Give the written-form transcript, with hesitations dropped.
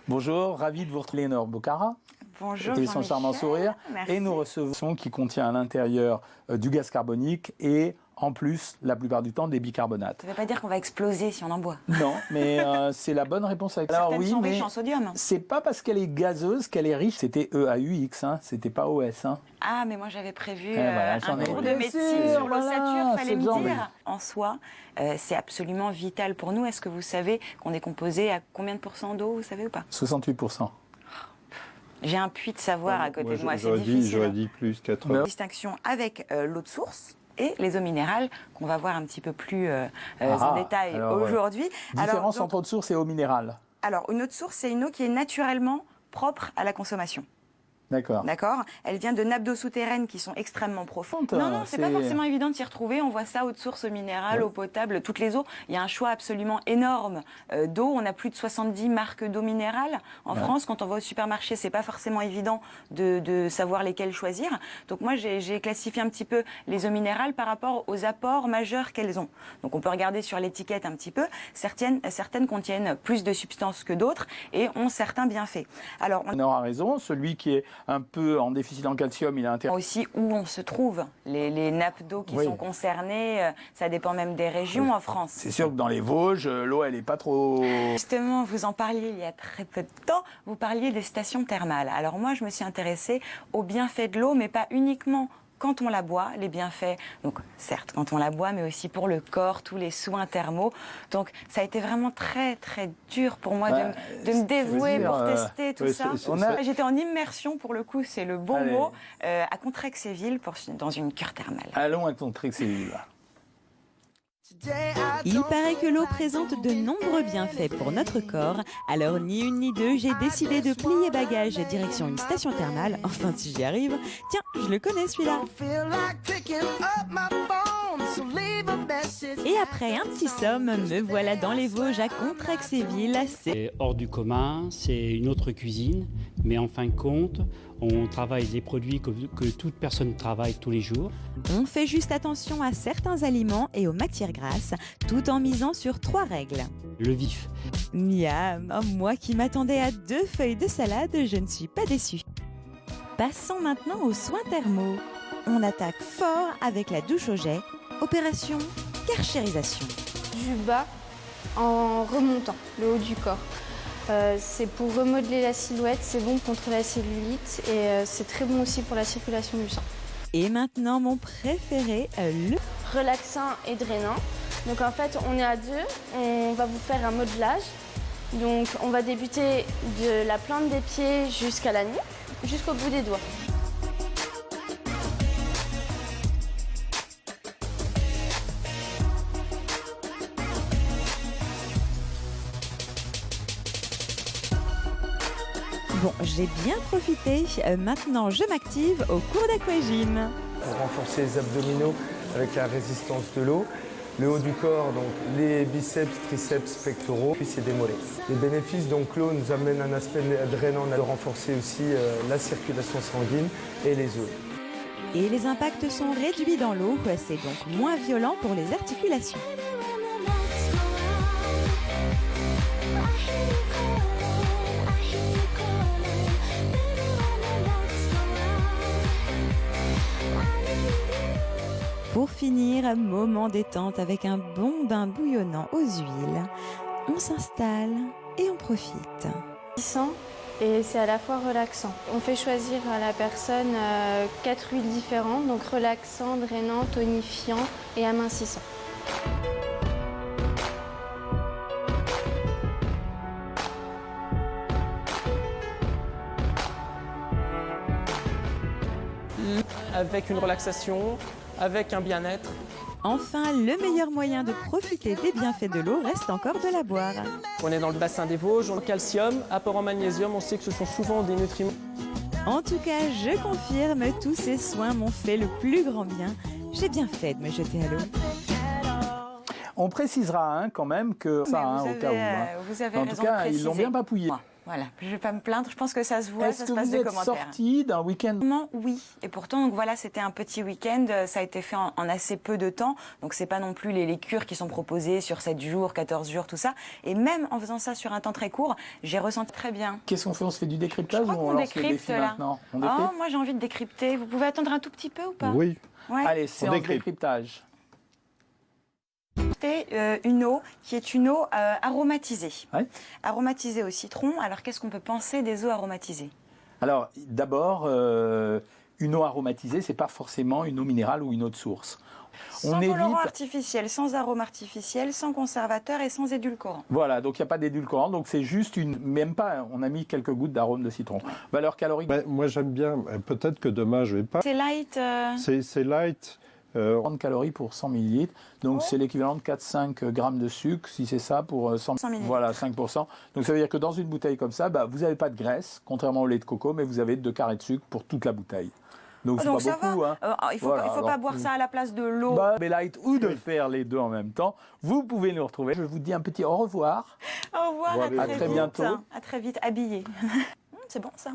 Bonjour, ravi de vous retrouver Léonore Bocara. Bonjour Et son charmant sourire. Merci. Et nous recevons qui contient à l'intérieur du gaz carbonique et en plus, la plupart du temps, des bicarbonates. Ça ne veut pas dire qu'on va exploser si on en boit. Non, mais c'est la bonne réponse. Certaines sont riches en sodium. C'est pas parce qu'elle est gazeuse qu'elle est riche. C'était EAUX, hein, c'était pas OS. Hein. Ah, mais moi j'avais prévu voilà, un cours de médecine sur l'ossature, fallait me dire. En soi, c'est absolument vital pour nous. Est-ce que vous savez qu'on est composé à combien de pourcents d'eau, vous savez ou pas? 68%. J'ai un puits de savoir à côté de moi, c'est difficile. J'aurais dit plus 80. Distinction avec l'eau de source et les eaux minérales qu'on va voir un petit peu plus en détail aujourd'hui. Différence entre eau de source et eau minérale. Alors, une eau de source, c'est une eau qui est naturellement propre à la consommation. D'accord. D'accord. Elle vient de nappes d'eau souterraines qui sont extrêmement profondes. Non, c'est pas forcément évident de s'y retrouver. On voit ça, eau de source, eau minérale, eau potable, toutes les eaux. Il y a un choix absolument énorme d'eau. On a plus de 70 marques d'eau minérale en France. Quand on va au supermarché, c'est pas forcément évident de savoir lesquelles choisir. Donc moi, j'ai classifié un petit peu les eaux minérales par rapport aux apports majeurs qu'elles ont. Donc on peut regarder sur l'étiquette un petit peu. Certaines contiennent plus de substances que d'autres et ont certains bienfaits. Alors, on aura raison. Celui qui est un peu en déficit en calcium, il a intérêt. Aussi où on se trouve, les nappes d'eau qui sont concernées, ça dépend même des régions en France. C'est sûr que dans les Vosges, l'eau, elle n'est pas trop... Justement, vous en parliez il y a très peu de temps, vous parliez des stations thermales. Alors moi, je me suis intéressée aux bienfaits de l'eau, mais pas uniquement quand on la boit, les bienfaits, donc certes quand on la boit, mais aussi pour le corps, tous les soins thermaux. Donc ça a été vraiment très très dur pour moi de me dévouer pour tester tout ça. J'étais en immersion, pour le coup, c'est le bon mot, à Contrexéville dans une cure thermale. Allons à Contrexéville. Il paraît que l'eau présente de nombreux bienfaits pour notre corps, alors ni une ni deux, j'ai décidé de plier bagages direction une station thermale, enfin si j'y arrive. Tiens, je le connais celui-là. Et après un petit somme, me voilà dans les Vosges à Contrexéville. C'est hors du commun, c'est une autre cuisine, mais en fin de compte, on travaille des produits que toute personne travaille tous les jours. On fait juste attention à certains aliments et aux matières grasses, tout en misant sur 3 règles. Le vif. Miam, moi qui m'attendais à 2 feuilles de salade, je ne suis pas déçue. Passons maintenant aux soins thermaux. On attaque fort avec la douche au jet, opération karchérisation. Du bas en remontant le haut du corps. C'est pour remodeler la silhouette, c'est bon contre la cellulite et c'est très bon aussi pour la circulation du sang. Et maintenant mon préféré, le relaxant et drainant. Donc en fait on est à 2, on va vous faire un modelage. Donc on va débuter de la plante des pieds jusqu'à la nuque, jusqu'au bout des doigts. Bon, j'ai bien profité. Maintenant, je m'active au cours d'aquagym. Pour renforcer les abdominaux avec la résistance de l'eau. Le haut du corps, donc les biceps, triceps, pectoraux, puis c'est des mollets. Les bénéfices, donc l'eau nous amène un aspect drainant, de renforcer aussi la circulation sanguine et les os. Et les impacts sont réduits dans l'eau, c'est donc moins violent pour les articulations. Pour finir, moment détente avec un bon bain bouillonnant aux huiles. On s'installe et on profite. Et c'est à la fois relaxant. On fait choisir à la personne 4 huiles différentes, donc relaxant, drainant, tonifiant et amincissant. Avec une relaxation, avec un bien-être. Enfin, le meilleur moyen de profiter des bienfaits de l'eau reste encore de la boire. On est dans le bassin des Vosges, on a le calcium, apport en magnésium, on sait que ce sont souvent des nutriments. En tout cas, je confirme, tous ces soins m'ont fait le plus grand bien. J'ai bien fait de me jeter à l'eau. On précisera quand même que ça, au cas où. Vous avez en raison tout cas, de préciser. ils l'ont bien papouillé. Voilà, je ne vais pas me plaindre, je pense que ça se voit, ça se passe des commentaires. Est-ce que vous êtes sorti d'un week-end? Oui, et pourtant, donc voilà, c'était un petit week-end, ça a été fait en assez peu de temps, donc c'est pas non plus les cures qui sont proposées sur 7 jours, 14 jours, tout ça, et même en faisant ça sur un temps très court, j'ai ressenti très bien. Qu'est-ce qu'on fait? On se fait du décryptage ou on lance le défi maintenant? Oh, moi j'ai envie de décrypter, vous pouvez attendre un tout petit peu ou pas? Oui. Ouais. Allez, séance de décryptage. C'est une eau qui est une eau aromatisée. Ouais. Aromatisée au citron. Alors, qu'est-ce qu'on peut penser des eaux aromatisées? Alors, d'abord, une eau aromatisée, c'est pas forcément une eau minérale ou une eau de source. Sans colorant artificiel, sans arôme artificiel, sans conservateur et sans édulcorant. Voilà, donc il n'y a pas d'édulcorant, donc c'est juste même pas, on a mis quelques gouttes d'arôme de citron. Valeur calorique? Moi j'aime bien, peut-être que demain je vais pas. C'est light. C'est light. 30 calories pour 100 ml, donc c'est l'équivalent de 4-5 grammes de sucre, si c'est ça, pour 100 ml. Voilà, 5%. Donc ça veut dire que dans une bouteille comme ça, vous n'avez pas de graisse, contrairement au lait de coco, mais vous avez 2 carrés de sucre pour toute la bouteille. Donc c'est pas beaucoup. Hein. Il faut pas boire ça à la place de l'eau. Light ou de faire les deux en même temps. Vous pouvez nous retrouver. Je vous dis un petit au revoir. Au revoir, à très bientôt. À très vite, habillé. C'est bon ça.